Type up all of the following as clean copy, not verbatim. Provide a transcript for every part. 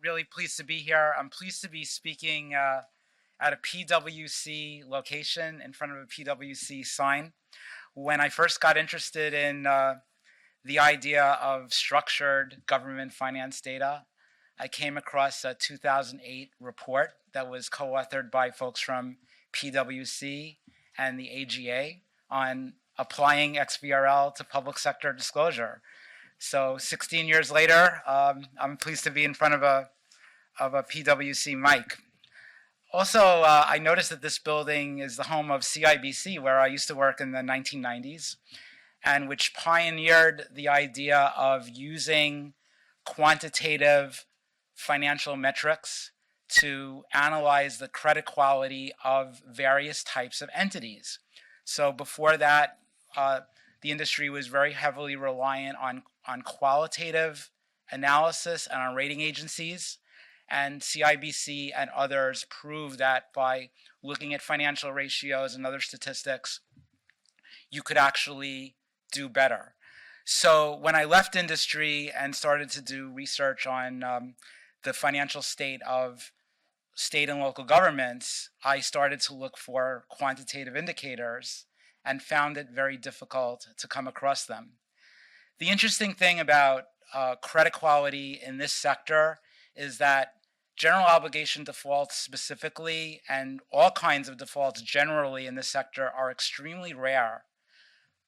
really pleased to be here. I'm pleased to be speaking at a PwC location in front of a PwC sign. When I first got interested in the idea of structured government finance data, I came across a 2008 report that was co-authored by folks from PwC and the AGA on applying XBRL to public sector disclosure. So 16 years later, I'm pleased to be in front of a PwC mic. Also, I noticed that this building is the home of CIBC, where I used to work in the 1990s, and which pioneered the idea of using quantitative financial metrics to analyze the credit quality of various types of entities. So before that, the industry was very heavily reliant on qualitative analysis and on rating agencies. And CIBC and others proved that by looking at financial ratios and other statistics, you could actually do better. So when I left industry and started to do research on the financial state of state and local governments, I started to look for quantitative indicators and found it very difficult to come across them. The interesting thing about credit quality in this sector is that general obligation defaults specifically and all kinds of defaults generally in this sector are extremely rare,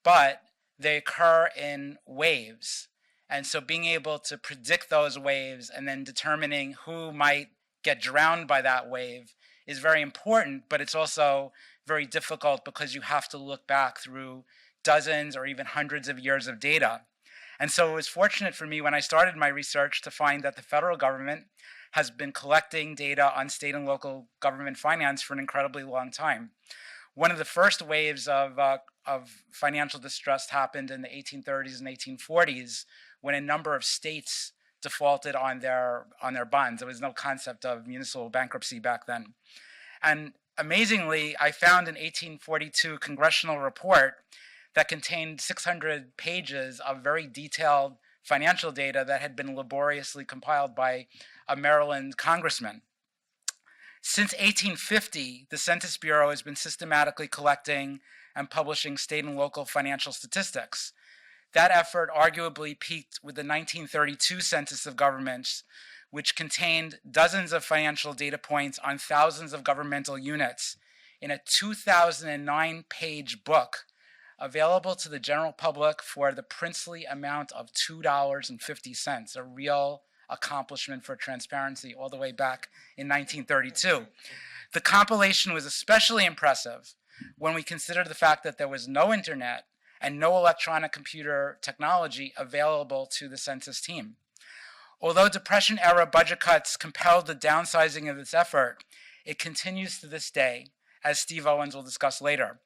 but they occur in waves. And so being able to predict those waves and then determining who might get drowned by that wave is very important, but it's also very difficult because you have to look back through dozens or even hundreds of years of data. And so it was fortunate for me when I started my research to find that the federal government has been collecting data on state and local government finance for an incredibly long time. One of the first waves of financial distress happened in the 1830s and 1840s when a number of states defaulted on their bonds. There was no concept of municipal bankruptcy back then. And amazingly, I found an 1842 congressional report that contained 600 pages of very detailed financial data that had been laboriously compiled by a Maryland congressman. Since 1850, the Census Bureau has been systematically collecting and publishing state and local financial statistics. That effort arguably peaked with the 1932 Census of Governments, which contained dozens of financial data points on thousands of governmental units in a 2009-page book available to the general public for the princely amount of $2.50, a real accomplishment for transparency all the way back in 1932. The compilation was especially impressive when we consider the fact that there was no internet and no electronic computer technology available to the census team. Although Depression-era budget cuts compelled the downsizing of this effort, it continues to this day, as Steve Owens will discuss later.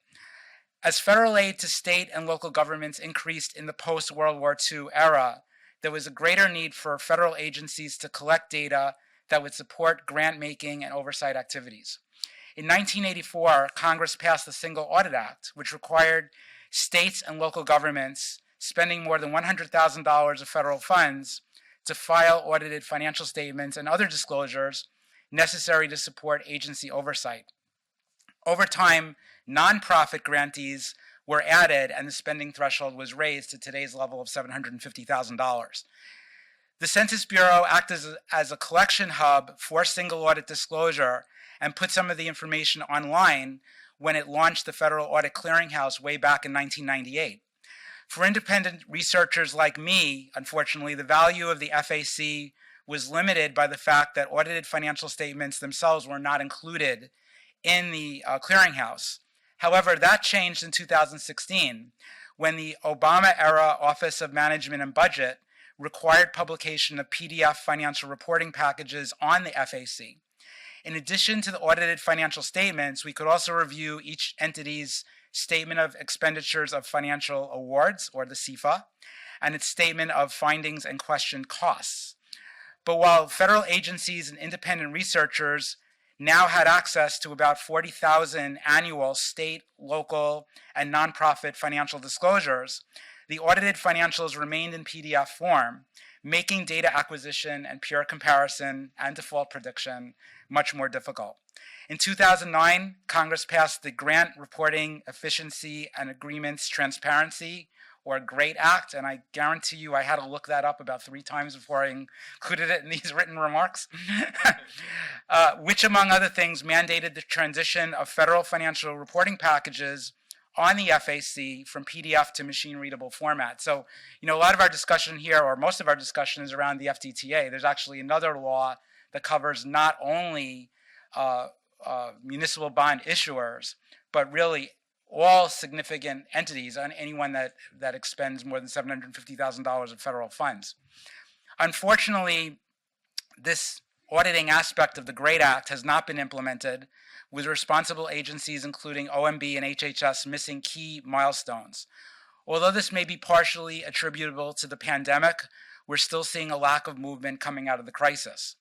As federal aid to state and local governments increased in the post-World War II era, there was a greater need for federal agencies to collect data that would support grant-making and oversight activities. In 1984, Congress passed the Single Audit Act, which required states and local governments spending more than $100,000 of federal funds to file audited financial statements and other disclosures necessary to support agency oversight. Over time, nonprofit grantees were added and the spending threshold was raised to today's level of $750,000. The Census Bureau acted as a collection hub for single audit disclosure and put some of the information online when it launched the Federal Audit Clearinghouse way back in 1998. For independent researchers like me, unfortunately, the value of the FAC was limited by the fact that audited financial statements themselves were not included in the clearinghouse. However, that changed in 2016 when the Obama-era Office of Management and Budget required publication of PDF financial reporting packages on the FAC. In addition to the audited financial statements, we could also review each entity's Statement of Expenditures of Financial Awards, or the SEFA, and its Statement of Findings and Questioned Costs. But while federal agencies and independent researchers now had access to about 40,000 annual state, local, and nonprofit financial disclosures, the audited financials remained in PDF form, making data acquisition and peer comparison and default prediction much more difficult. In 2009, Congress passed the Grant Reporting Efficiency and Agreements Transparency, or GREAT Act, and I guarantee you I had to look that up about 3 times before I included it in these written remarks, which, among other things, mandated the transition of federal financial reporting packages on the FAC from PDF to machine-readable format. So, a lot of our discussion here, or most of our discussion, is around the FDTA. There's actually another law that covers not only municipal bond issuers, but really all significant entities, on anyone that expends more than $750,000 of federal funds. Unfortunately, this auditing aspect of the GREAT Act has not been implemented, with responsible agencies including OMB and HHS missing key milestones. Although this may be partially attributable to the pandemic, we're still seeing a lack of movement coming out of the crisis.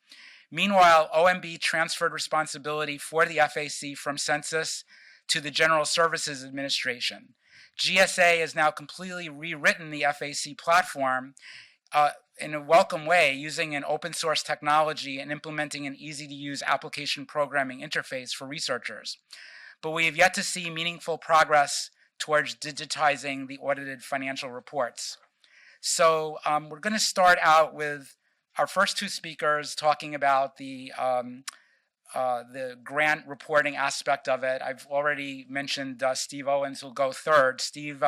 Meanwhile, OMB transferred responsibility for the FAC from Census to the General Services Administration. GSA has now completely rewritten the FAC platform in a welcome way, using an open source technology and implementing an easy-to-use application programming interface for researchers. But we have yet to see meaningful progress towards digitizing the audited financial reports. So we're going to start out with our first 2 speakers talking about the grant reporting aspect of it. I've already mentioned Steve Owens, who'll go third. Steve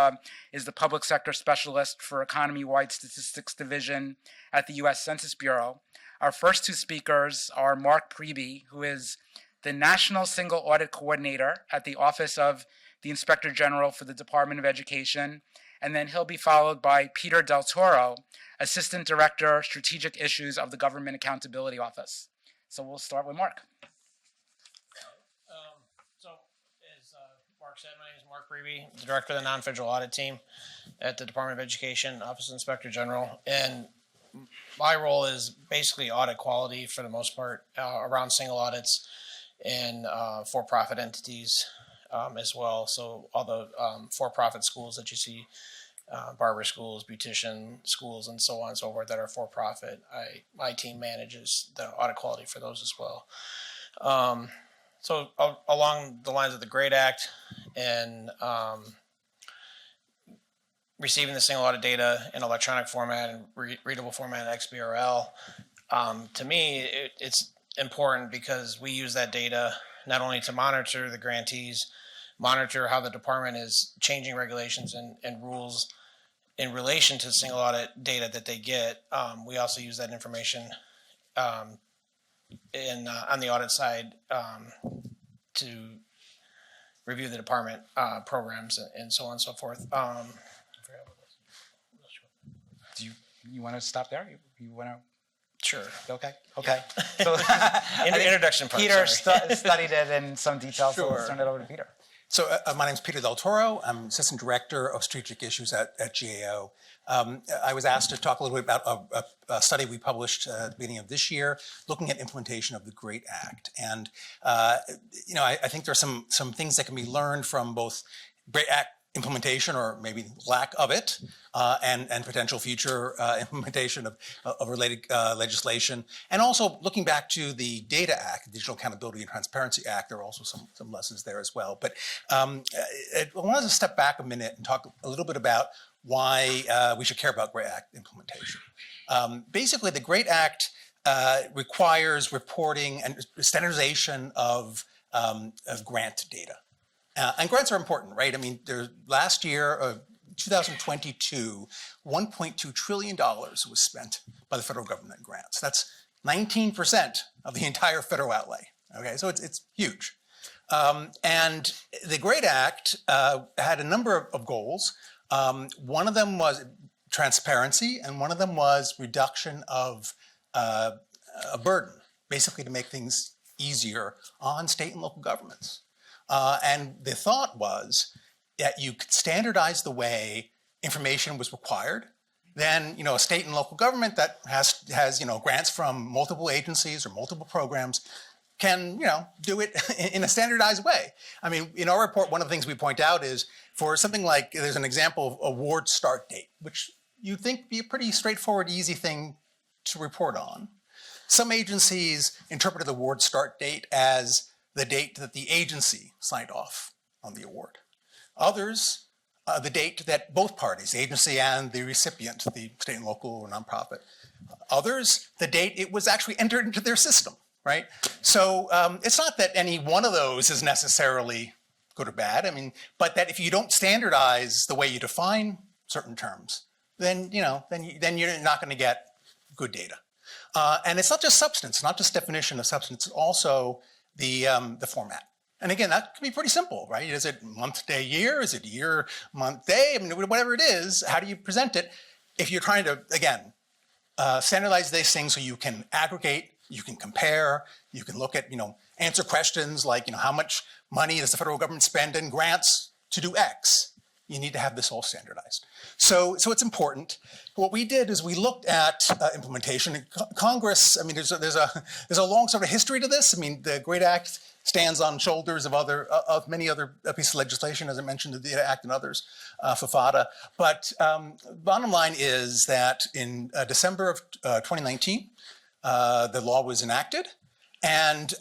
is the public sector specialist for Economy-Wide Statistics Division at the U.S. Census Bureau. Our first 2 speakers are Mark Priebe, who is the National Single Audit Coordinator at the Office of the Inspector General for the Department of Education, and then he'll be followed by Peter Del Toro, Assistant Director, Strategic Issues of the Government Accountability Office. So we'll start with Mark. Mark said, my name is Mark Priebe, the Director of the Non-Federal Audit Team at the Department of Education, Office of Inspector General. And my role is basically audit quality for the most part, around single audits and for-profit entities as well. So all the for-profit schools that you see, barber schools, beautician schools, and so on and so forth that are for-profit, my team manages the audit quality for those as well. So along the lines of the GREAT Act and receiving the single audit data in electronic format and readable format in XBRL, to me, it's important because we use that data not only to monitor the grantees, monitor how the department is changing regulations and rules in relation to single audit data that they get. We also use that information on the audit side to review the department programs and so on and so forth. Do you want to stop there? You want to? Sure. Okay. Okay. So introduction part. Peter studied it in some detail, so let's Sure. turn it over to Peter. So my name is Peter Del Toro. I'm Assistant Director of Strategic Issues at GAO. I was asked to talk a little bit about a study we published at the beginning of this year, looking at implementation of the GREAT Act. And I think there's some things that can be learned from both GREAT Act implementation, or maybe lack of it, and potential future implementation of related legislation. And also looking back to the Data Act, the Digital Accountability and Transparency Act, there are also some lessons there as well. But I wanted to step back a minute and talk a little bit about why we should care about GREAT Act implementation. Basically, the GREAT Act requires reporting and standardization of grant data. And grants are important, right? I mean, last year, 2022, $1.2 trillion was spent by the federal government in grants. That's 19% of the entire federal outlay, okay? So it's huge. And the GREAT Act had a number of goals. One of them was transparency, and one of them was reduction of a burden, basically to make things easier on state and local governments. And the thought was that you could standardize the way information was required. Then, a state and local government that has grants from multiple agencies or multiple programs can, do it in a standardized way. I mean, in our report, one of the things we point out is for something like, there's an example of award start date, which you'd think be a pretty straightforward, easy thing to report on. Some agencies interpreted the award start date as the date that the agency signed off on the award. Others, the date that both parties, the agency and the recipient, the state and local or nonprofit. Others, the date it was actually entered into their system, right? So it's not that any one of those is necessarily good or bad. I mean, but that if you don't standardize the way you define certain terms, then you're not going to get good data. And it's not just substance, not just definition of substance, it's also the format. And again, that can be pretty simple, right? Is it month, day, year? Is it year, month, day? I mean, whatever it is, how do you present it? If you're trying to, again, standardize these things so you can aggregate, you can compare, you can look at, answer questions like, how much money does the federal government spend in grants to do X? You need to have this all standardized. So it's important. What we did is we looked at implementation. Congress, I mean, there's a long sort of history to this. I mean, the GREAT Act stands on shoulders of many other pieces of legislation, as I mentioned, the Data Act and others, FAFATA. But bottom line is that in December of 2019, the law was enacted, and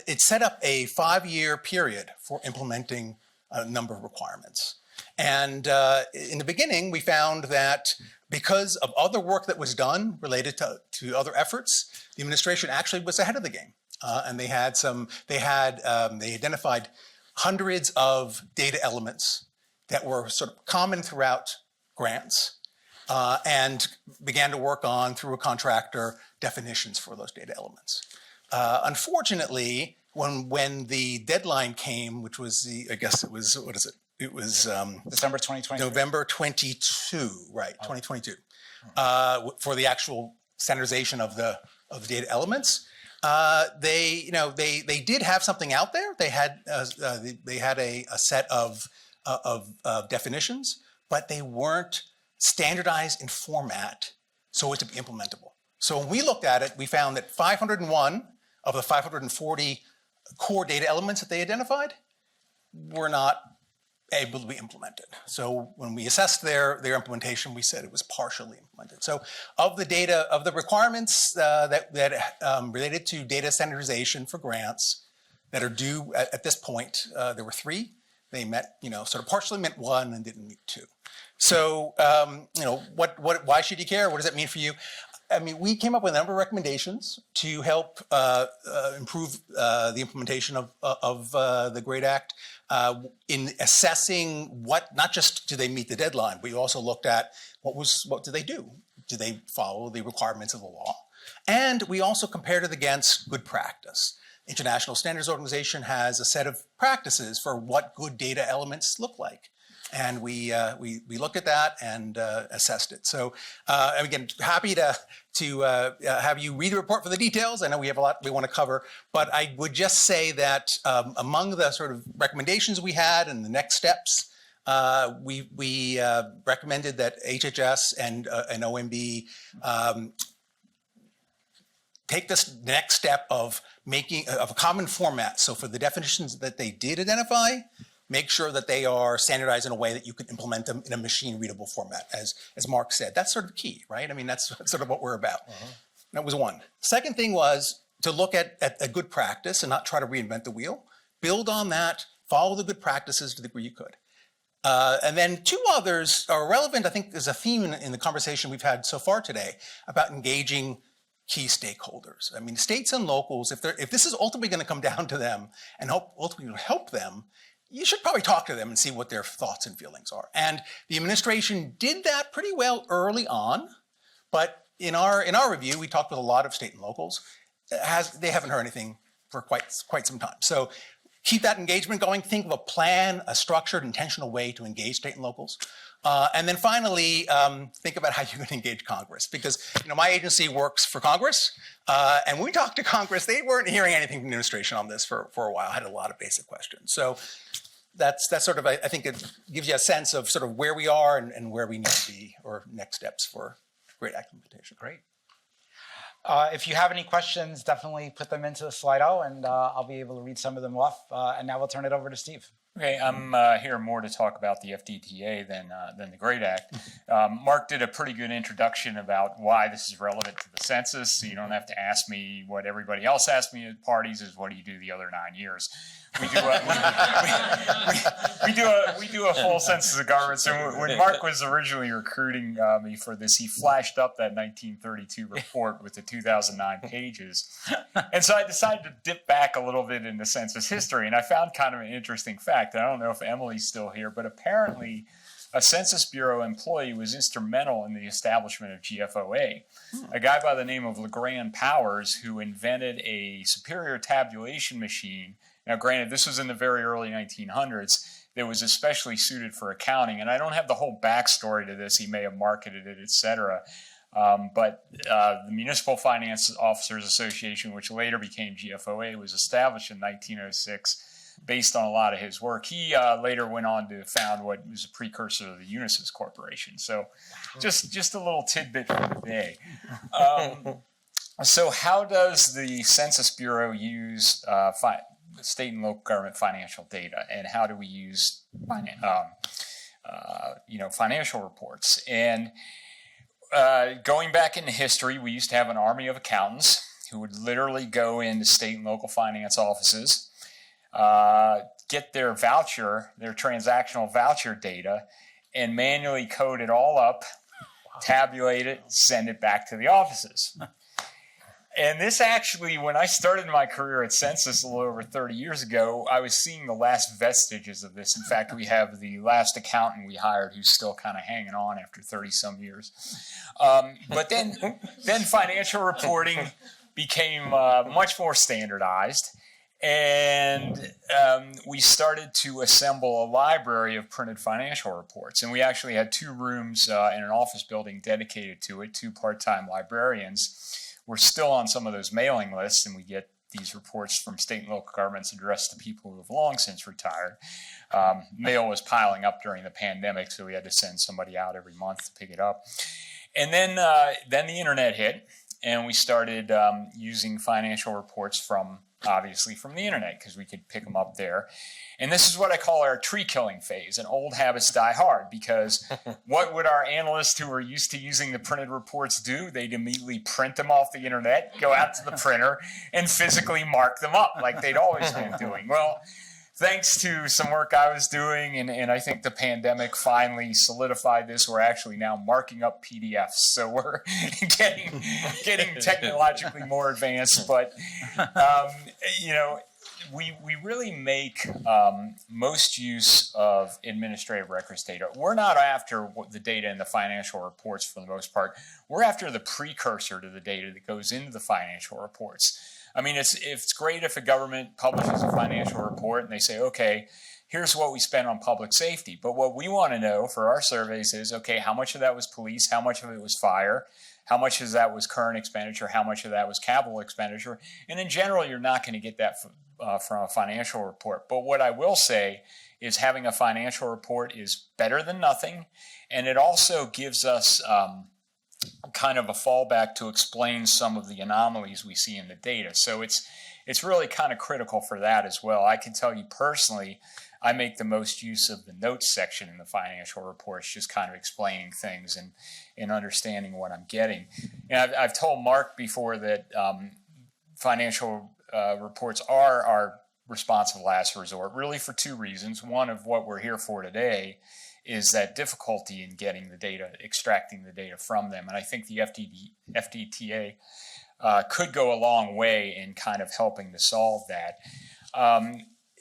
it set up a 5-year period for implementing a number of requirements. And in the beginning, we found that because of other work that was done related to other efforts, the administration actually was ahead of the game. And they identified hundreds of data elements that were sort of common throughout grants and began to work on, through a contractor, definitions for those data elements. Unfortunately, when the deadline came, which was It was December 2022. November 22, right, 2022, for the actual standardization of the data elements. They did have something out there. They had a set of definitions, but they weren't standardized in format so as to be implementable. So when we looked at it, we found that 501 of the 540 core data elements that they identified were not able to be implemented. So when we assessed their implementation, we said it was partially implemented. So of the requirements that related to data standardization for grants that are due at this point, there were 3. They met, sort of partially met 1 and didn't meet 2. So, why should you care? What does that mean for you? I mean, we came up with a number of recommendations to help improve the implementation of the GREAT Act in assessing what, not just do they meet the deadline, but we also looked at what did they do? Do they follow the requirements of the law? And we also compared it against good practice. International Standards Organization has a set of practices for what good data elements look like. And we looked at that and assessed it. So again, happy to have you read the report for the details. I know we have a lot we want to cover, but I would just say that among the sort of recommendations we had and the next steps, we recommended that HHS and OMB take this next step of making a common format. So for the definitions that they did identify, make sure that they are standardized in a way that you can implement them in a machine-readable format, as Mark said. That's sort of key, right? I mean, that's sort of what we're about. That was one. Second thing was to look at a good practice and not try to reinvent the wheel. Build on that, follow the good practices to the degree you could. And then 2 others are relevant, I think there's a theme in the conversation we've had so far today about engaging key stakeholders. I mean, states and locals, if this is ultimately going to come down to them and ultimately help them, you should probably talk to them and see what their thoughts and feelings are. And the administration did that pretty well early on, but in our review, we talked with a lot of state and locals. They haven't heard anything for quite some time. So keep that engagement going. Think of a plan, a structured, intentional way to engage state and locals. And then finally, think about how you can engage Congress, because my agency works for Congress, and when we talked to Congress, they weren't hearing anything from the administration on this for a while. I had a lot of basic questions. So that's sort of, I think it gives you a sense of sort of where we are and where we need to be, or next steps for GREAT Act implementation. Great. If you have any questions, definitely put them into the Slido, and I'll be able to read some of them off. And now we'll turn it over to Steve. Okay, I'm here more to talk about the FDTA than the GREAT Act. Mark did a pretty good introduction about why this is relevant to the census, so you don't have to ask me what everybody else asked me at parties is what do you do the other 9 years. We do a full census of government. So when Mark was originally recruiting me for this, he flashed up that 1932 report with the 2009 pages. And so I decided to dip back a little bit into census history, and I found kind of an interesting fact. I don't know if Emily's still here, but apparently a Census Bureau employee was instrumental in the establishment of GFOA. A guy by the name of LeGrand Powers, who invented a superior tabulation machine. Now, granted, this was in the very early 1900s. That was especially suited for accounting, and I don't have the whole backstory to this. He may have marketed it, etc. But the Municipal Finance Officers Association, which later became GFOA, was established in 1906 based on a lot of his work. He later went on to found what was a precursor of the Unisys Corporation. So just a little tidbit for the day. So how does the Census Bureau use state and local government financial data, and how do we use financial reports? And going back into history, we used to have an army of accountants who would literally go into state and local finance offices, get their transactional voucher data, and manually code it all up, tabulate it, send it back to the offices. And this actually, when I started my career at Census a little over 30 years ago, I was seeing the last vestiges of this. In fact, we have the last accountant we hired who's still kind of hanging on after 30-some years. But then financial reporting became much more standardized. And we started to assemble a library of printed financial reports. And we actually had 2 rooms in an office building dedicated to it, 2 part-time librarians. We're still on some of those mailing lists, and we get these reports from state and local governments addressed to people who have long since retired. Mail was piling up during the pandemic, so we had to send somebody out every month to pick it up. And then the internet hit, and we started using financial reports from the internet, because we could pick them up there. And this is what I call our tree killing phase, and old habits die hard, because what would our analysts who are used to using the printed reports do? They'd immediately print them off the internet, go out to the printer, and physically mark them up like they'd always been doing. Well, thanks to some work I was doing, and I think the pandemic finally solidified this, we're actually now marking up PDFs. So we're getting technologically more advanced, but we really make most use of administrative records data. We're not after the data in the financial reports for the most part. We're after the precursor to the data that goes into the financial reports. I mean, it's great if a government publishes a financial report and they say, okay, here's what we spent on public safety. But what we want to know for our surveys is, okay, how much of that was police? How much of it was fire? How much of that was current expenditure? How much of that was capital expenditure? And in general, you're not going to get that from a financial report. But what I will say is having a financial report is better than nothing. And it also gives us kind of a fallback to explain some of the anomalies we see in the data. So it's really kind of critical for that as well. I can tell you personally, I make the most use of the notes section in the financial reports, just kind of explaining things and understanding what I'm getting. And I've told Mark before that financial reports are our response of last resort, really for 2 reasons. One of what we're here for today is that difficulty in getting the data, extracting the data from them. And I think the FDTA could go a long way in kind of helping to solve that.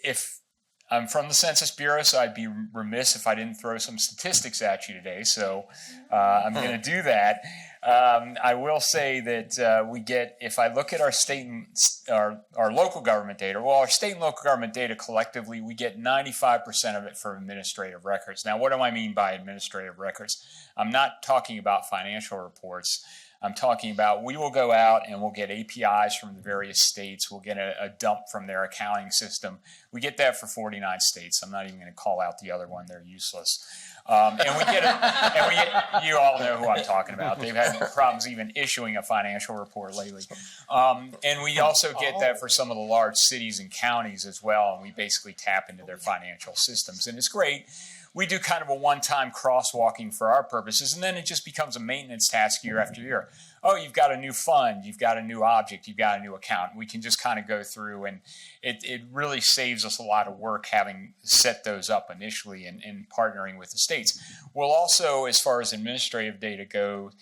If I'm from the Census Bureau, so I'd be remiss if I didn't throw some statistics at you today. So I'm going to do that. I will say that we get, if I look at our state and our local government data, well, our state and local government data collectively, we get 95% of it from administrative records. Now, what do I mean by administrative records? I'm not talking about financial reports. I'm talking about we will go out and we'll get APIs from the various states. We'll get a dump from their accounting system. We get that for 49 states. I'm not even going to call out the other one. They're useless. And we get it. You all know who I'm talking about. They've had problems even issuing a financial report lately. And we also get that for some of the large cities and counties as well. And we basically tap into their financial systems. And it's great. We do kind of a one-time crosswalking for our purposes, and then it just becomes a maintenance task year after year. Oh, you've got a new fund, you've got a new object, you've got a new account. We can just kind of go through, and it really saves us a lot of work having set those up initially and partnering with the states. We'll also, as far as administrative data goes,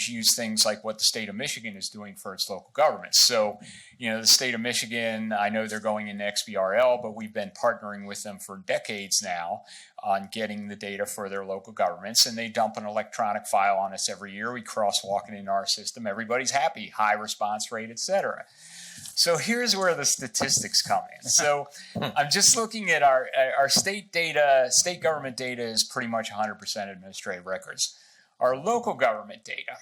use things like what the state of Michigan is doing for its local governments. So, the state of Michigan, I know they're going into XBRL, but we've been partnering with them for decades now on getting the data for their local governments, and they dump an electronic file on us every year. We crosswalk it into our system. Everybody's happy, high response rate, et cetera. So here's where the statistics come in. So I'm just looking at our state data. State government data is pretty much 100% administrative records. Our local government data,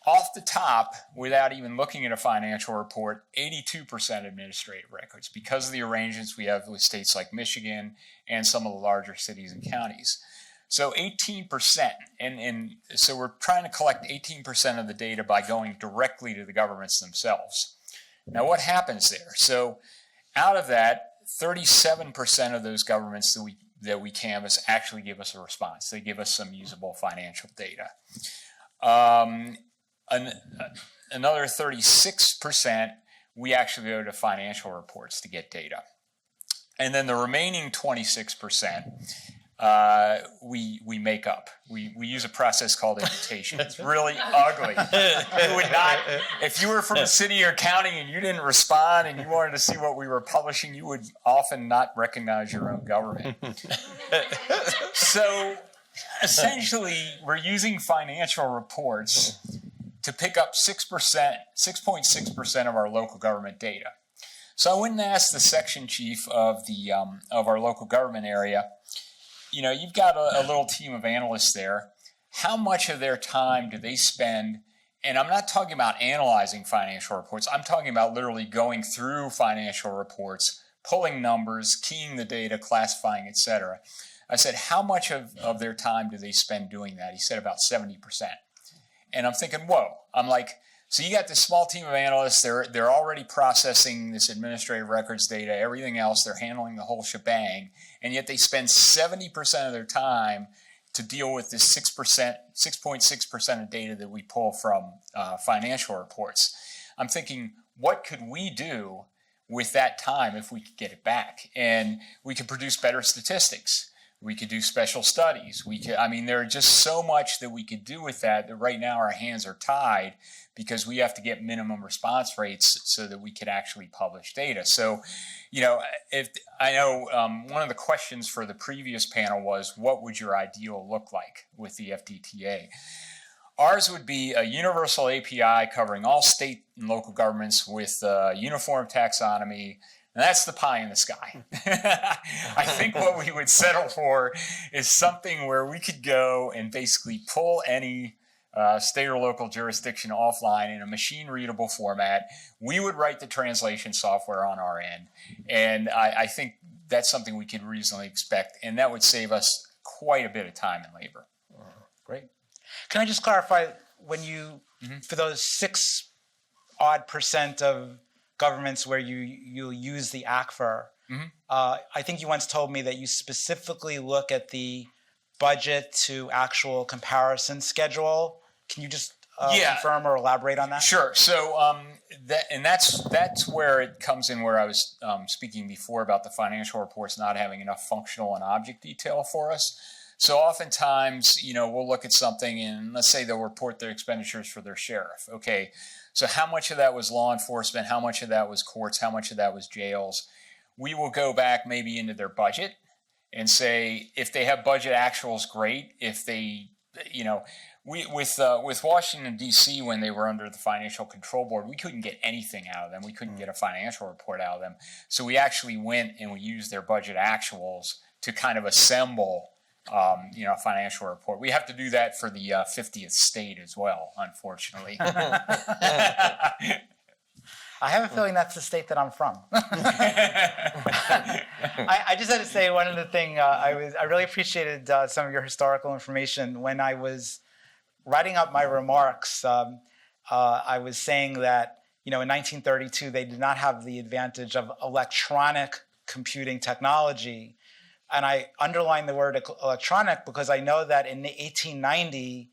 off the top, without even looking at a financial report, 82% administrative records because of the arrangements we have with states like Michigan and some of the larger cities and counties. So 18%, and so we're trying to collect 18% of the data by going directly to the governments themselves. Now what happens there? So out of that, 37% of those governments that we canvass actually give us a response. They give us some usable financial data. Another 36%, we actually go to financial reports to get data. And then the remaining 26%, we make up. We use a process called imputation. It's really ugly. You would not, if you were from a city or county and you didn't respond and you wanted to see what we were publishing, you would often not recognize your own government. So essentially, we're using financial reports to pick up 6.6% of our local government data. So I went and asked the section chief of our local government area, you've got a little team of analysts there. How much of their time do they spend? And I'm not talking about analyzing financial reports. I'm talking about literally going through financial reports, pulling numbers, keying the data, classifying, et cetera. I said, how much of their time do they spend doing that? He said about 70%. And I'm thinking, whoa. I'm like, so you got this small team of analysts. They're already processing this administrative records data, everything else. They're handling the whole shebang. And yet they spend 70% of their time to deal with this 6.6% of data that we pull from financial reports. I'm thinking, what could we do with that time if we could get it back? And we could produce better statistics. We could do special studies. There are just so much that we could do with that right now our hands are tied because we have to get minimum response rates so that we could actually publish data. So, if I know one of the questions for the previous panel was, what would your ideal look like with the FDTA? Ours would be a universal API covering all state and local governments with uniform taxonomy. And that's the pie in the sky. I think what we would settle for is something where we could go and basically pull any state or local jurisdiction offline in a machine-readable format. We would write the translation software on our end. And I think that's something we could reasonably expect. And that would save us quite a bit of time and labor. Great. Can I just clarify, when you, for those 6% of governments where you use the ACFR, I think you once told me that you specifically look at the budget to actual comparison schedule. Can you just confirm or elaborate on that? Sure. So that's where it comes in, where I was speaking before about the financial reports not having enough functional and object detail for us. So oftentimes, we'll look at something and let's say they'll report their expenditures for their sheriff. Okay, so how much of that was law enforcement? How much of that was courts? How much of that was jails? We will go back maybe into their budget and say, if they have budget actuals, great. If they, with Washington, D.C., when they were under the Financial Control Board, we couldn't get anything out of them. We couldn't get a financial report out of them. So we actually went and we used their budget actuals to kind of assemble financial report. We have to do that for the 50th state as well, unfortunately. I have a feeling that's the state that I'm from. I just had to say one other thing. I really appreciated some of your historical information. When I was writing up my remarks, I was saying that in 1932 they did not have the advantage of electronic computing technology, and I underlined the word electronic because I know that in 1890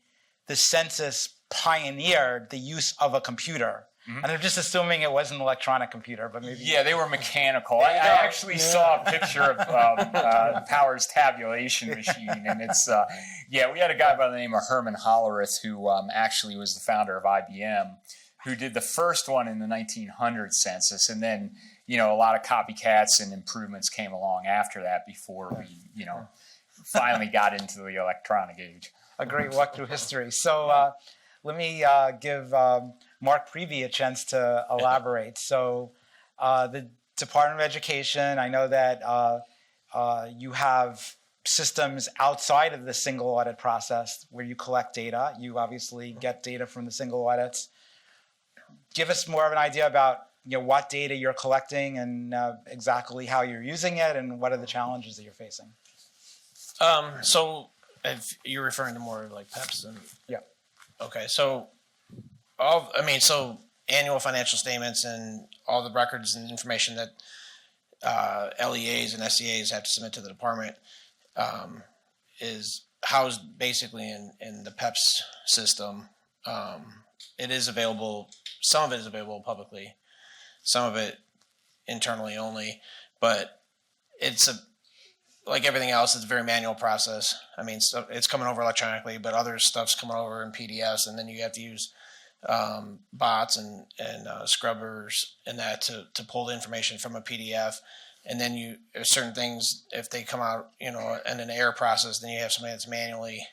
the census pioneered the use of a computer. And I'm just assuming it was an electronic computer, but maybe... Yeah, they were mechanical. I actually saw a picture of Power's tabulation machine, and it's... we had a guy by the name of Herman Hollerith who actually was the founder of IBM, who did the first one in the 1900 census, and then, a lot of copycats and improvements came along after that before we, finally got into the electronic age. A great walk through history. So let me give... Mark Prevey a chance to elaborate. So the Department of Education, I know that you have systems outside of the single audit process where you collect data. You obviously get data from the single audits. Give us more of an idea about what data you're collecting and exactly how you're using it and what are the challenges that you're facing. So if you're referring to more like PEPs and... Yeah. Okay, so... so annual financial statements and all the records and information that LEAs and SEAs have to submit to the department is housed basically in the PEPS system. It is available. Some of it is available publicly, some of it internally only. But it's like everything else, it's a very manual process. So it's coming over electronically, but other stuff's coming over in PDFs, and then you have to use bots and scrubbers and that to pull the information from a PDF. And then certain things, if they come out, in an error process, then you have somebody that's manually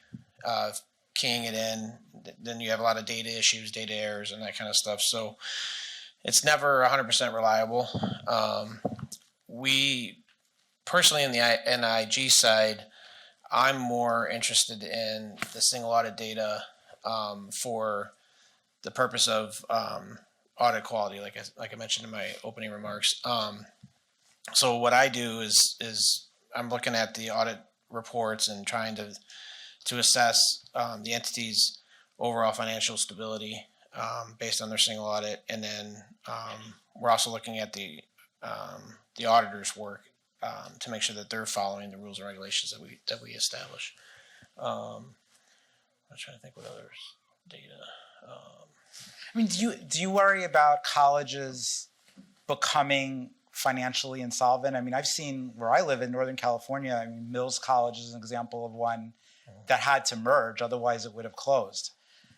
keying it in. Then you have a lot of data issues, data errors, and that kind of stuff. So it's never 100% reliable. We personally, in the NIG side, I'm more interested in the single audit data for the purpose of audit quality, like I mentioned in my opening remarks. So what I do is I'm looking at the audit reports and trying to assess the entity's overall financial stability based on their single audit, and then we're also looking at the auditor's work to make sure that they're following the rules and regulations that we establish. I'm trying to think what others data. Do you worry about colleges becoming financially insolvent? I've seen where I live in Northern California. Mills College is an example of one that had to merge, otherwise it would have closed.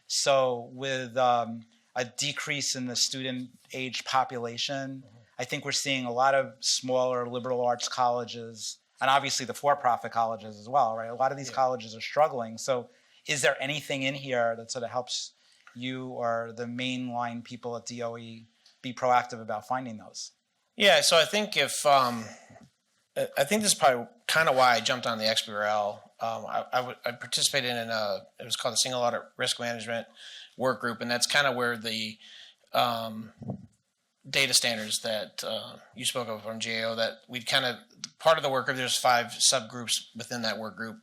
So with a decrease in the student age population, I think we're seeing a lot of smaller liberal arts colleges, and obviously the for-profit colleges as well, right? A lot of these colleges are struggling. So is there anything in here that sort of helps you or the mainline people at DOE be proactive about finding those? Yeah, so I think I think this is probably kind of why I jumped on the XBRL. I participated in it was called the Single Audit Risk Management Work Group, and that's kind of where the data standards that you spoke of from GAO, that we'd kind of, part of the work group, there's 5 subgroups within that work group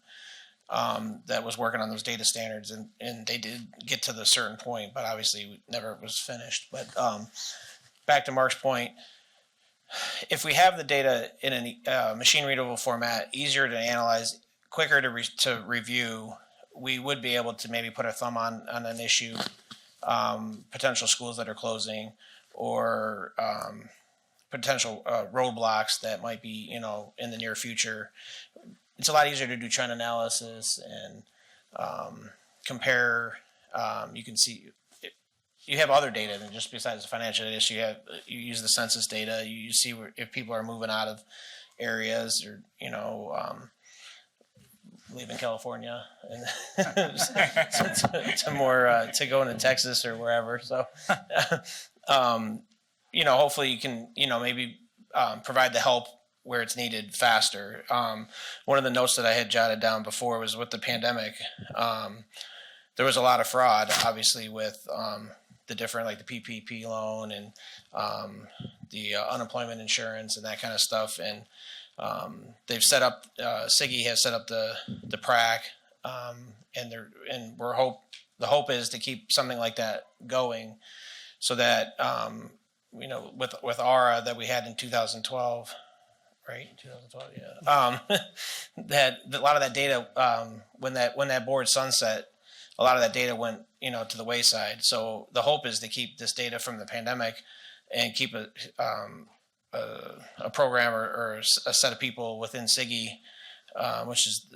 that was working on those data standards, and they did get to the certain point, but obviously never was finished. But back to Mark's point, if we have the data in a machine readable format, easier to analyze, quicker to review, we would be able to maybe put a thumb on an issue, potential schools that are closing, or potential roadblocks that might be in the near future. It's a lot easier to do trend analysis and compare. You can see you have other data than just besides the financial data. You use the census data. You see if people are moving out of areas or leaving California and to go into Texas or wherever. So hopefully you can maybe provide the help where it's needed faster. One of the notes that I had jotted down before was with the pandemic, there was a lot of fraud, obviously, with the different, like the PPP loan and the unemployment insurance and that kind of stuff. And they've set up, SIGI has set up the PRAC, and the hope is to keep something like that going, so that with ARA that we had in 2012, right? 2012, yeah. That a lot of that data, when that board sunset, a lot of that data went to the wayside. So the hope is to keep this data from the pandemic and keep a program or a set of people within SIGI, which is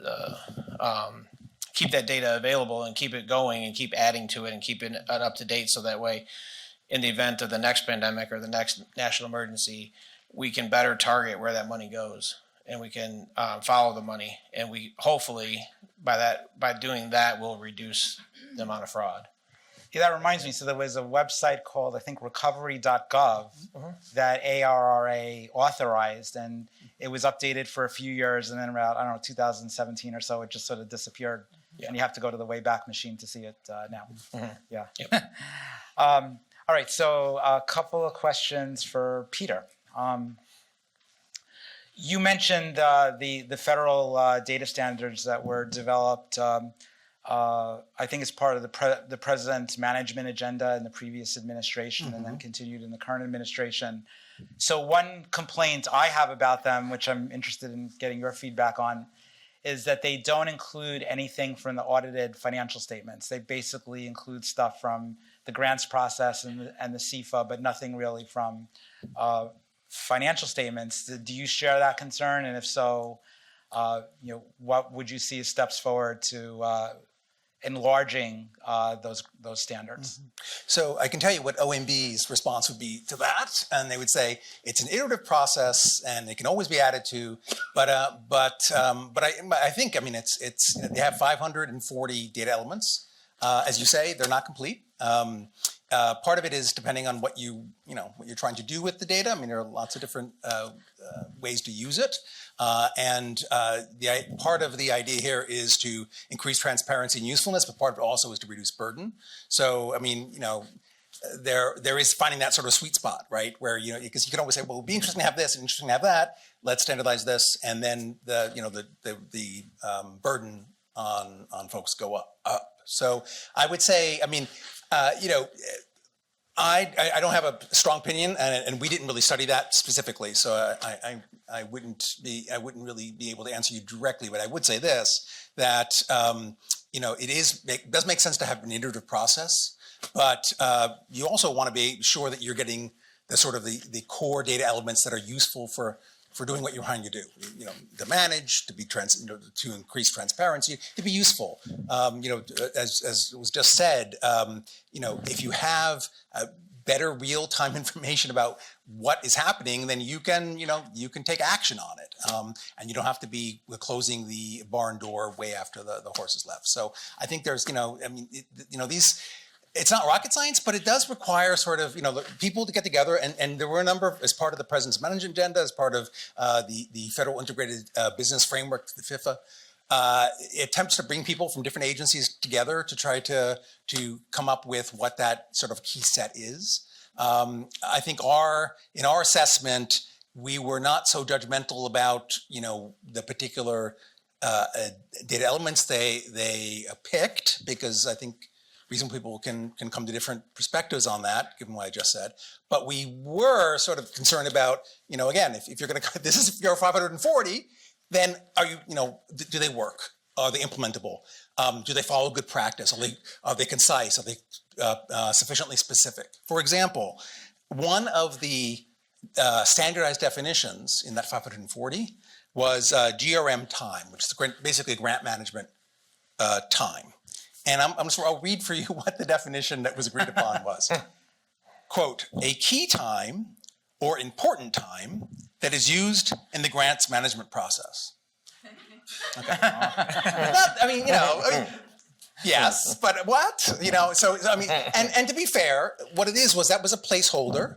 keep that data available and keep it going and keep adding to it and keep it up to date, so that way, in the event of the next pandemic or the next national emergency, we can better target where that money goes, and we can follow the money, and we hopefully by doing that we'll reduce the amount of fraud. Yeah, that reminds me. So there was a website called, I think, recovery.gov that ARRA authorized, and it was updated for a few years, and then around, 2017 or so, it just sort of disappeared. Yeah. And you have to go to the Wayback Machine to see it now. Yeah. Yep. All right. So a couple of questions for Peter. You mentioned the federal data standards that were developed. I think it's part of the president's management agenda in the previous administration, and then continued in the current administration. So one complaint I have about them, which I'm interested in getting your feedback on, is that they don't include anything from the audited financial statements. They basically include stuff from the grants process and the CFA, but nothing really from financial statements. Do you share that concern? And if so, what would you see as steps forward to enlarging those standards? So I can tell you what OMB's response would be to that, and they would say it's an iterative process and it can always be added to. But I think it's they have 540 data elements. As you say, they're not complete. Part of it is depending on what you're trying to do with the data. There are lots of different ways to use it. Part of the idea here is to increase transparency and usefulness, but part of it also is to reduce burden. So, there is finding that sort of sweet spot, right? Where, because you can always say, well, it'd be interesting to have this and interesting to have that. Let's standardize this. And then the burden on folks go up. So I would say, I don't have a strong opinion, and we didn't really study that specifically, so I wouldn't really be able to answer you directly. But I would say this, that it does make sense to have an iterative process, but you also want to be sure that you're getting the sort of the core data elements that are useful for doing what you're trying to do, to manage, to be to increase transparency, to be useful. As was just said, if you have better real-time information about what is happening, then you can take action on it, and you don't have to be closing the barn door way after the horse has left. So I think there's, these. It's not rocket science, but it does require sort of, people to get together. And there were a number, as part of the president's management agenda, as part of the Federal Integrated Business Framework, the FIFA, attempts to bring people from different agencies together to try to come up with what that sort of key set is. I think in our assessment, we were not so judgmental about, the particular data elements they picked, because I think reasonable people can come to different perspectives on that, given what I just said. But we were sort of concerned about, again, if you're going to, this is your 540, then do they work? Are they implementable? Do they follow good practice? Are they concise? Are they sufficiently specific? For example, one of the standardized definitions in that 540 was GRM time, which is basically grant management time. And I'll read for you what the definition that was agreed upon was. Quote, a key time or important time that is used in the grants management process. Okay. Yes, but what? And to be fair, what it was that was a placeholder,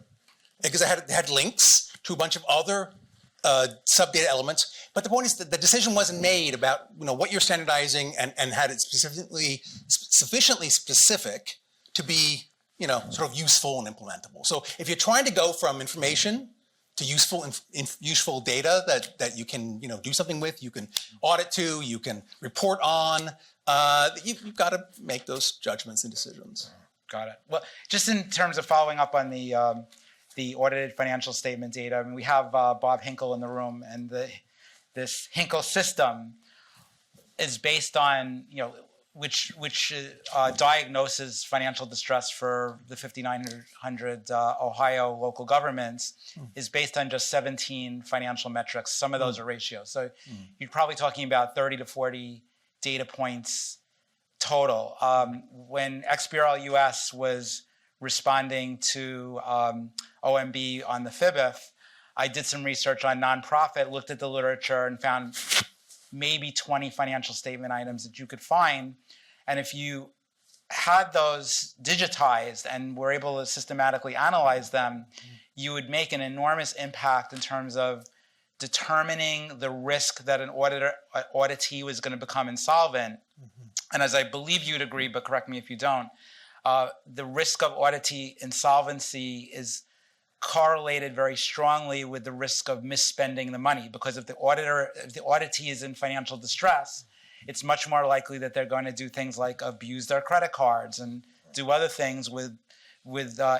because it had links to a bunch of other sub-data elements. But the point is that the decision wasn't made about what you're standardizing and had it sufficiently specific to be sort of useful and implementable. So if you're trying to go from information to useful data that you can do something with, you can audit to, you can report on, you've got to make those judgments and decisions. Got it. Well, just in terms of following up on the audited financial statement data, I mean, we have Bob Hinkle in the room, and this Hinkle system is based on which diagnoses financial distress for the 5,900 Ohio local governments is based on just 17 financial metrics. Some of those are ratios. So you're probably talking about 30 to 40 data points total. When XBRL US was responding to OMB on the FIBIF, I did some research on nonprofit, looked at the literature, and found maybe 20 financial statement items that you could find. And if you had those digitized and were able to systematically analyze them, you would make an enormous impact in terms of determining the risk that an auditee was going to become insolvent. And as I believe you'd agree, but correct me if you don't, the risk of auditee insolvency is correlated very strongly with the risk of misspending the money, because if the auditee is in financial distress, it's much more likely that they're going to do things like abuse their credit cards and do other things with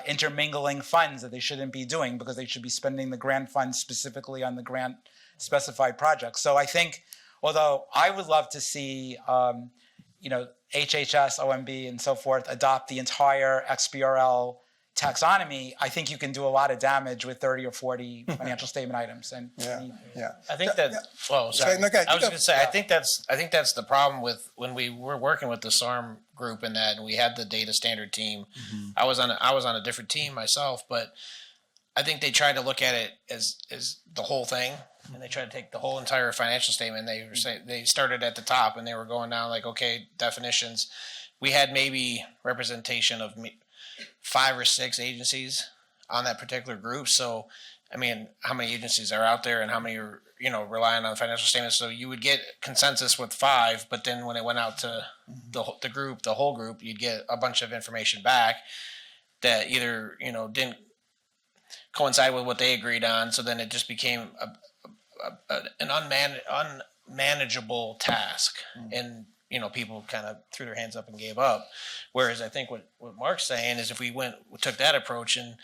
intermingling funds that they shouldn't be doing, because they should be spending the grant funds specifically on the grant specified projects. So I think, although I would love to see HHS, OMB, and so forth adopt the entire XBRL taxonomy, I think you can do a lot of damage with 30 or 40 financial statement items. And I think that. Well, sorry. Okay, okay, I was go. going to say, I think that's the problem with when we were working with the SARM group and that, and we had the data standard team. I was on a different team myself, but I think they tried to look at it as the whole thing, and they tried to take the whole entire financial statement. They started at the top, and they were going down like, okay, definitions. We had maybe representation of 5 or 6 agencies on that particular group. So, I mean, how many agencies are out there and how many are, relying on financial statements? So you would get consensus with 5, but then when it went out to the whole group, you'd get a bunch of information back that either, didn't coincide with what they agreed on. So then it just became an unmanageable task. And people kind of threw their hands up and gave up. Whereas I think what Mark's saying is if we took that approach and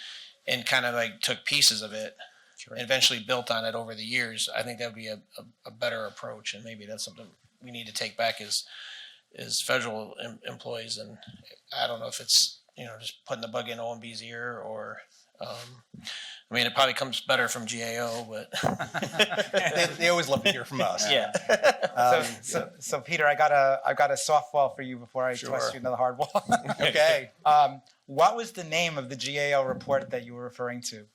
kind of like took pieces of it and eventually built on it over the years, I think that would be a better approach. And maybe that's something we need to take back as federal employees. And I don't know if it's, just putting the bug in OMB's ear or, I mean, it probably comes better from GAO, but they always love to hear from us. yeah. So Peter, I've got a softball for you before I toss you into the hard ball. Okay. What was the name of the GAO report that you were referring to?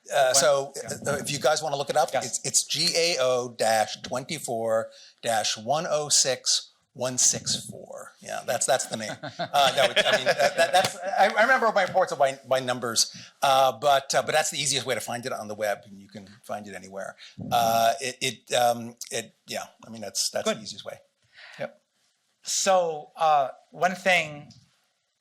If you guys want to look it up, Yes. it's GAO-24-106-164. Yeah, that's the name. I remember my reports by numbers, but that's the easiest way to find it on the web, and you can find it anywhere. That's the easiest way. Yep. So one thing,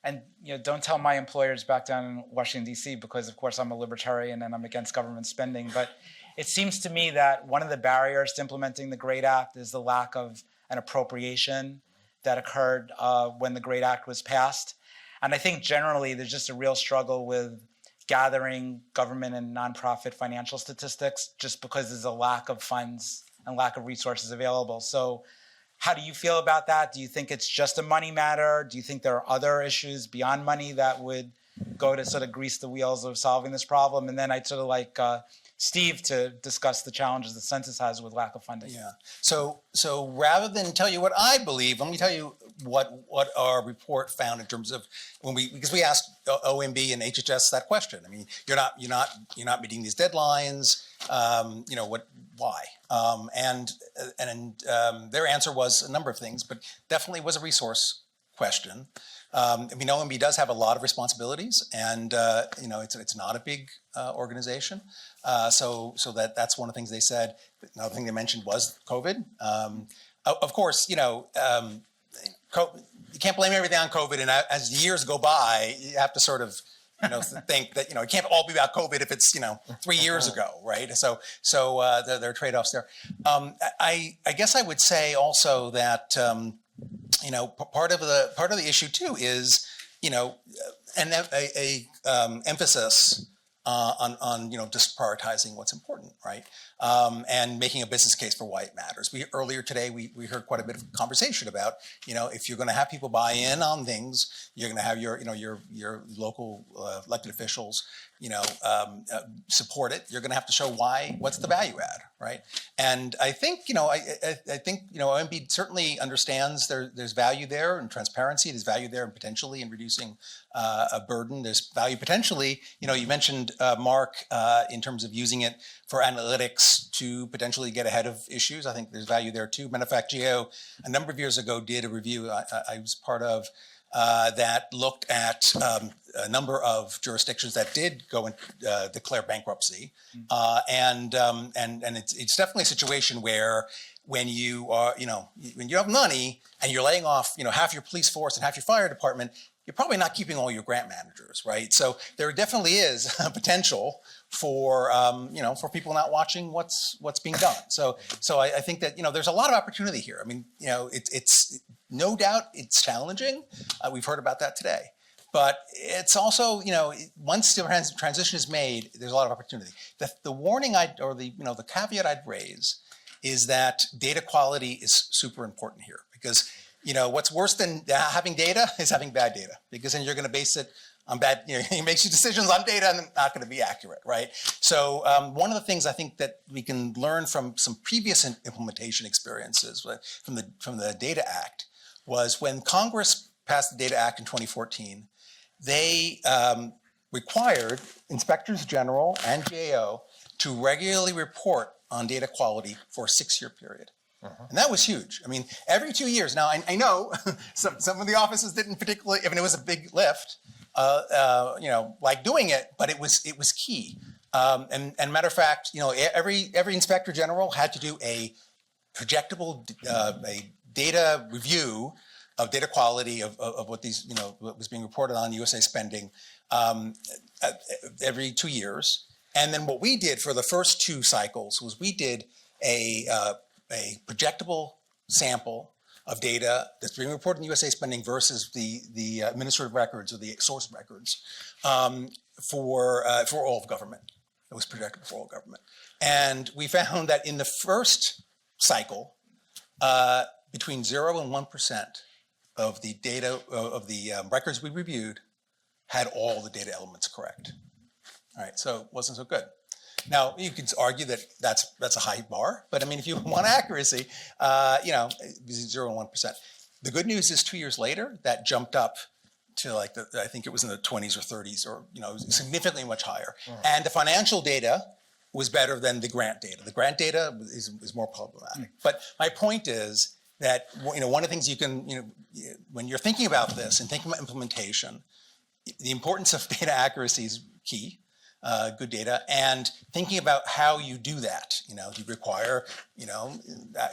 and don't tell my employers back down in Washington, D.C., because of course I'm a libertarian and I'm against government spending, but it seems to me that one of the barriers to implementing the GREAT Act is the lack of an appropriation that occurred when the GREAT Act was passed. And I think generally there's just a real struggle with gathering government and nonprofit financial statistics just because there's a lack of funds and lack of resources available. So how do you feel about that? Do you think it's just a money matter? Do you think there are other issues beyond money that would go to sort of grease the wheels of solving this problem? And then I'd sort of like Steve to discuss the challenges the census has with lack of funding. Yeah. So rather than tell you what I believe, let me tell you what our report found in terms of because we asked OMB and HHS that question. I mean, you're not meeting these deadlines. Why? And their answer was a number of things, but definitely was a resource question. I mean, OMB does have a lot of responsibilities, and it's not a big organization. So that's one of the things they said. Another thing they mentioned was COVID. Of course, you can't blame everything on COVID, and as the years go by, you have to sort of think that it can't all be about COVID if it's 3 years ago, right? So there are trade-offs there. I guess I would say also that part of the issue too is emphasis on just prioritizing what's important, right? And making a business case for why it matters. Earlier today we heard quite a bit of conversation about if you're going to have people buy in on things, you're going to have your local elected officials support it. You're going to have to show what's the value add, right? And I think OMB certainly understands there's value there in transparency. There's value there potentially in reducing a burden. There's value potentially. You mentioned Mark in terms of using it for analytics to potentially get ahead of issues. I think there's value there too. Matter of fact, GAO a number of years ago did a review I was part of that looked at a number of jurisdictions that did go and declare bankruptcy, and it's definitely a situation where when you are when you have money and you're laying off half your police force and half your fire department, you're probably not keeping all your grant managers, right? So there definitely is a potential for for people not watching what's being done. So I think that there's a lot of opportunity here. I mean it's no doubt it's challenging. We've heard about that today, but it's also once the transition is made, there's a lot of opportunity. The warning the caveat I'd raise is that data quality is super important here because what's worse than having data is having bad data, because then you're going to base it on bad, it makes you decisions on data and not going to be accurate, right? So one of the things I think that we can learn from some previous implementation experiences from the Data Act was when Congress passed the Data Act in 2014, they required inspectors general and GAO to regularly report on data quality for a 6-year period. And that was huge. I mean, every 2 years. Now, I know some of the offices didn't particularly, I mean, it was a big lift, like doing it, but it was key. And matter of fact, every inspector general had to do a projectable data review of data quality of what these, what was being reported on USA spending every 2 years. And then what we did for the first 2 cycles was we did a projectable sample of data that's being reported in USA spending versus the administrative records or the source records for all of government. It was projectable for all government. And we found that in the first cycle, between 0 and 1% of the data of the records we reviewed had all the data elements correct. All right, so it wasn't so good. Now you could argue that that's a high bar, but I mean, if you want accuracy, 0 and 1%. The good news is 2 years later, that jumped up to I think it was in the 20s or 30s, or significantly much higher. And the financial data was better than the grant data. The grant data is more problematic. But my point is that one of the things you can when you're thinking about this and thinking about implementation, the importance of data accuracy is key. Good data, and thinking about how you do that. You require,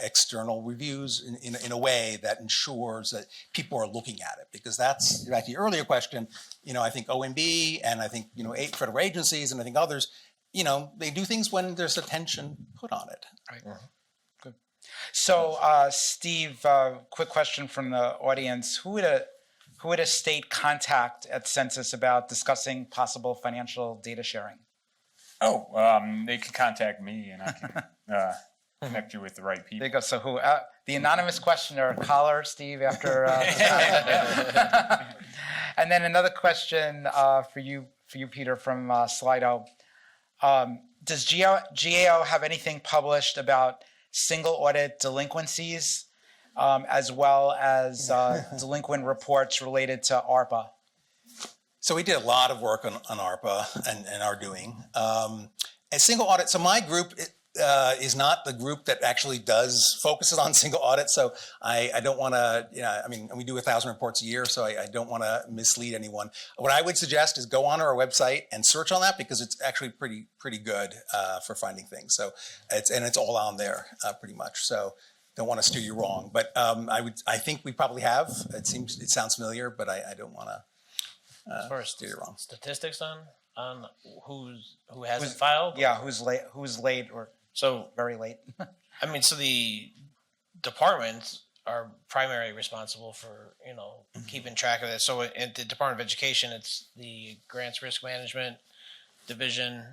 external reviews in a way that ensures that people are looking at it, because that's back to your earlier question. I think OMB and I think 8 federal agencies and I think others, they do things when there's attention put on it. Right. Good. So, Steve, quick question from the audience: Who would a state contact at Census about discussing possible financial data sharing? They can contact me and I can connect you with the right people. There you go. So who? The anonymous questioner, caller, Steve, after. And then another question for you, Peter, from Slido. Does GAO have anything published about single audit delinquencies? As well as delinquent reports related to ARPA? So we did a lot of work on ARPA and are doing. A single audit, so my group is not the group that actually focuses on single audit. So I don't want to, I mean, we do 1,000 reports a year, so I don't want to mislead anyone. What I would suggest is go on our website and search on that, because it's actually pretty good for finding things. So it's all on there pretty much. So don't want to steer you wrong, but I think we probably have. It sounds familiar, but I don't want to As far as steer you wrong. statistics on who hasn't filed. Yeah, who's late or So very late. I mean, so the departments are primarily responsible for, keeping track of it. So at the Department of Education, it's the Grants Risk Management Division.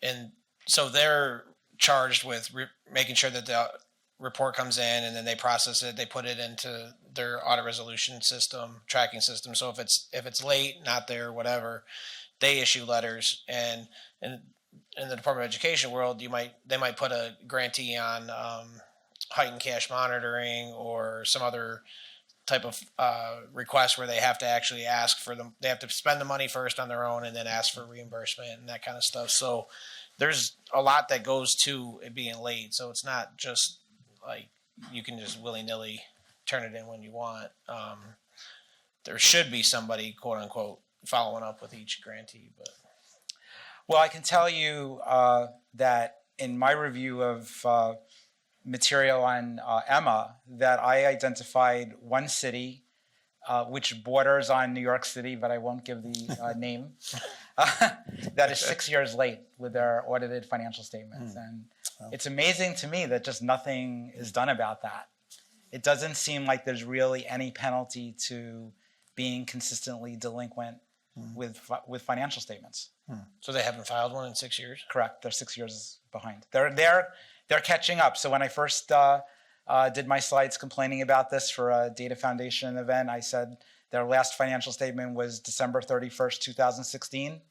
And so they're charged with making sure that the report comes in, and then they process it. They put it into their audit resolution system, tracking system. So if it's late, not there, whatever, they issue letters. And in the Department of Education world, they might put a grantee on heightened cash monitoring or some other type of request where they have to actually ask for them. They have to spend the money first on their own and then ask for reimbursement and that kind of stuff. So there's a lot that goes to it being late. So it's not just like you can just willy-nilly turn it in when you want. There should be somebody, quote unquote, following up with each grantee. But Well, I can tell you that in my review of material on Emma, that I identified one city which borders on New York City, but I won't give the name, that is 6 years late with their audited financial statements. And it's amazing to me that just nothing is done about that. It doesn't seem like there's really any penalty to being consistently delinquent with financial statements. so they haven't filed one in 6 years. Correct. They're 6 years behind. They're catching up. So when I first did my slides complaining about this for a Data Foundation event, I said their last financial statement was December 31st, 2016.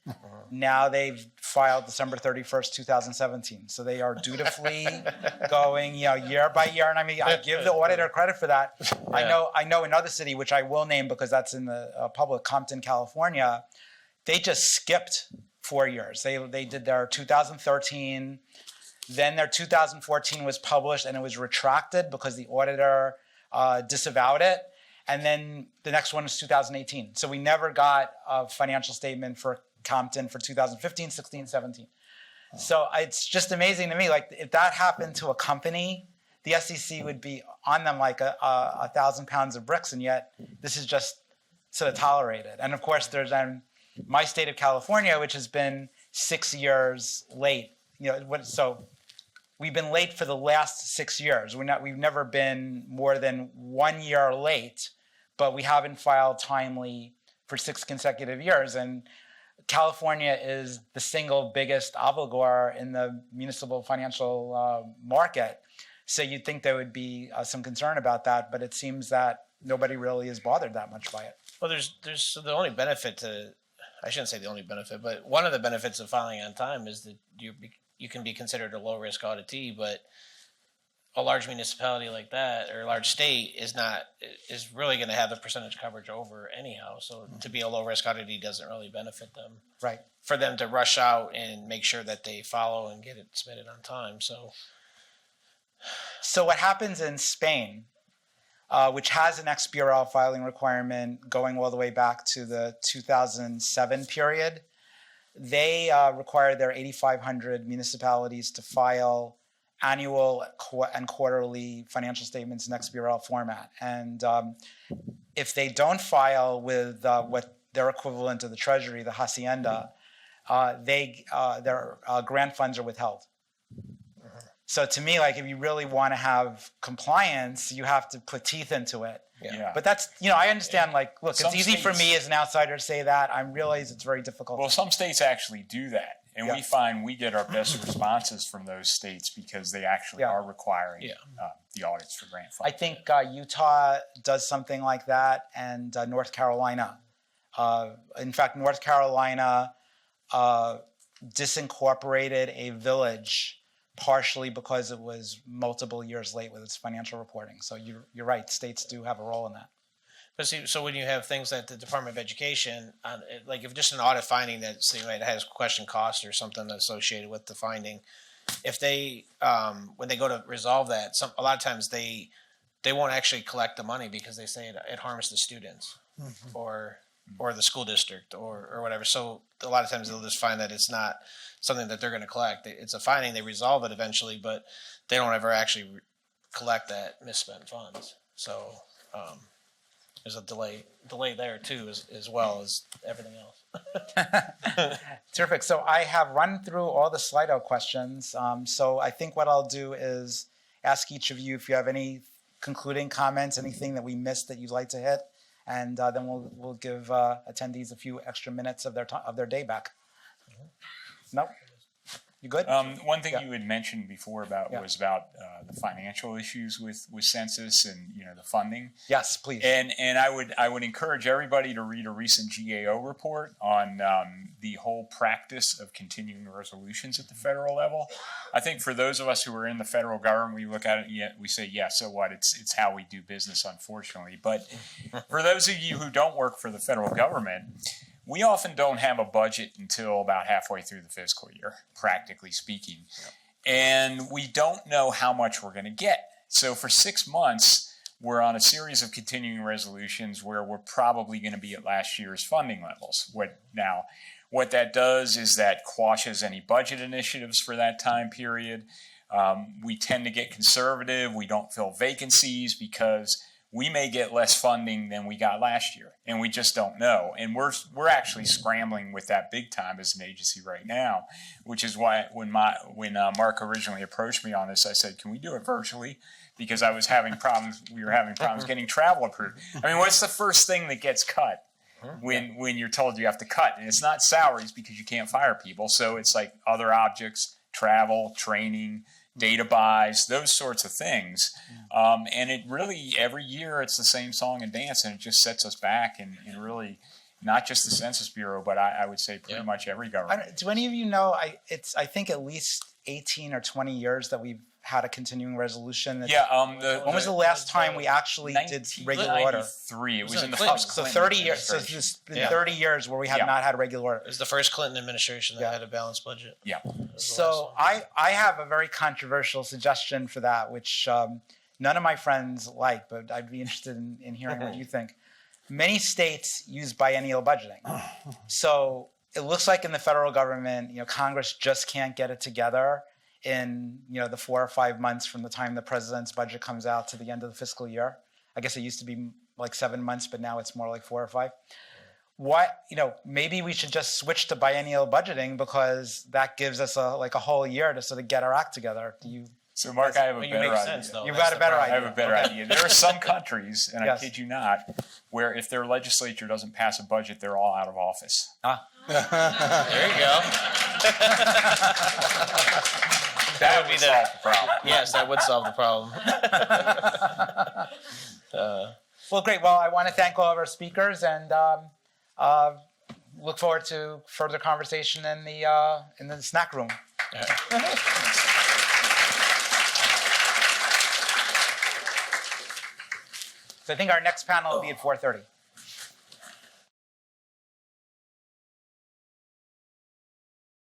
Now they've filed December 31st, 2017. So they are dutifully going, year by year. And I mean, I give the auditor credit for that. Yeah. I know another city, which I will name because that's in the public, Compton, California. They just skipped 4 years. They did their 2013. Then their 2014 was published and it was retracted because the auditor disavowed it. And then the next one was 2018. So we never got a financial statement for Compton for 2015, 16, 17. So it's just amazing to me. Like if that happened to a company, the SEC would be on them like 1,000 pounds of bricks. And yet this is just sort of tolerated. And of course there's my state of California, which has been 6 years late. So we've been late for the last 6 years. We've never been more than 1 year late, but we haven't filed timely for 6 consecutive years. And California is the single biggest obligor in the municipal financial market. So you'd think there would be some concern about that, but it seems that nobody really is bothered that much by it. Well, there's the only benefit I shouldn't say the only benefit, but one of the benefits of filing on time is that you can be considered a low risk auditee, but a large municipality like that or a large state is really going to have the percentage coverage over anyhow. So to be a low risk auditee doesn't really benefit them. Right. For them to rush out and make sure that they follow and get it submitted on time. So what happens in Spain, which has an XBRL filing requirement going all the way back to the 2007 period, they require their 8,500 municipalities to file annual and quarterly financial statements in XBRL format. And if they don't file with what their equivalent of the Treasury, the Hacienda, their grant funds are withheld. So to me, like if you really want to have compliance, you have to put teeth into it. Yeah. But that's, I understand, like, look, Some it's easy for states- me as an outsider to say that. I realize it's very difficult. Well, some states actually do that. And Yeah. we find we get our best responses from those states because they actually Yeah. are requiring Yeah. the audits for grant I funding. think Utah does something like that, and North Carolina. In fact, North Carolina disincorporated a village partially because it was multiple years late with its financial reporting. So you're right, states do have a role in that. But see, so when you have things that the Department of Education, like if just an audit finding that say, it has question cost or something associated with the finding, if they when they go to resolve that, a lot of times they won't actually collect the money because they say it harms the students or the school district or whatever. So a lot of times they'll just find that it's not something that they're going to collect. It's a finding. They resolve it eventually, but they don't ever actually collect that misspent funds. So there's a delay there too, as well as everything else. Terrific. So I have run through all the Slido questions. So I think what I'll do is ask each of you if you have any concluding comments, anything that we missed that you'd like to hit, and then we'll give attendees a few extra minutes of their day back. No? You good? One thing Yeah. you had mentioned before about Yeah. was about the financial issues with census and the funding. Yes, please. And I would encourage everybody to read a recent GAO report on the whole practice of continuing resolutions at the federal level. I think for those of us who are in the federal government, we look at it, we say, yeah, so what? It's how we do business, unfortunately. But for those of you who don't work for the federal government, we often don't have a budget until about halfway through the fiscal year, practically speaking. And we don't know how much we're going to get. So for 6 months, we're on a series of continuing resolutions where we're probably going to be at last year's funding levels. What that does is that quashes any budget initiatives for that time period. We tend to get conservative. We don't fill vacancies because we may get less funding than we got last year, and we just don't know. And we're actually scrambling with that big time as an agency right now, which is why when Mark originally approached me on this, I said, "Can we do it virtually?" Because I was having problems. We were having problems getting travel approved. I mean, what's the first thing that gets cut when you're told you have to cut? And it's not salaries because you can't fire people. So it's like other objects, travel, training, data buys, those sorts of things. And it really, every year it's the same song and dance, and it just sets us back and really, not just the Census Bureau, but I would say pretty much every government. Do any of you know, I think at least 18 or 20 years that we've had a continuing resolution. When was the last time we actually did regular order? 1993. It was in the Clinton. first So Clinton 30 years. So administration. it's been 30 years where we have not had a regular order. It was the first Clinton administration that had a balanced budget. Yeah. So I have a very controversial suggestion for that, which none of my friends like, but I'd be interested in hearing what you think. Many states use biennial budgeting. So it looks like in the federal government, Congress just can't get it together in the 4 or 5 months from the time the president's budget comes out to the end of the fiscal year. I guess it used to be like 7 months, but now it's more like 4 or 5. Maybe we should just switch to biennial budgeting because that gives us a whole year to sort of get our act together. So, Mark, I have a better idea. Sense, though. You've got a better idea. I have a better idea. There are some countries, and Yes. I kid you not, where if their legislature doesn't pass a budget, they're all out of office. There you go. That would solve the problem. Yes, that would solve the problem. Well, great. Well, I want to thank all of our speakers and look forward to further conversation in the snack room. So I think our next panel will be at 4:30.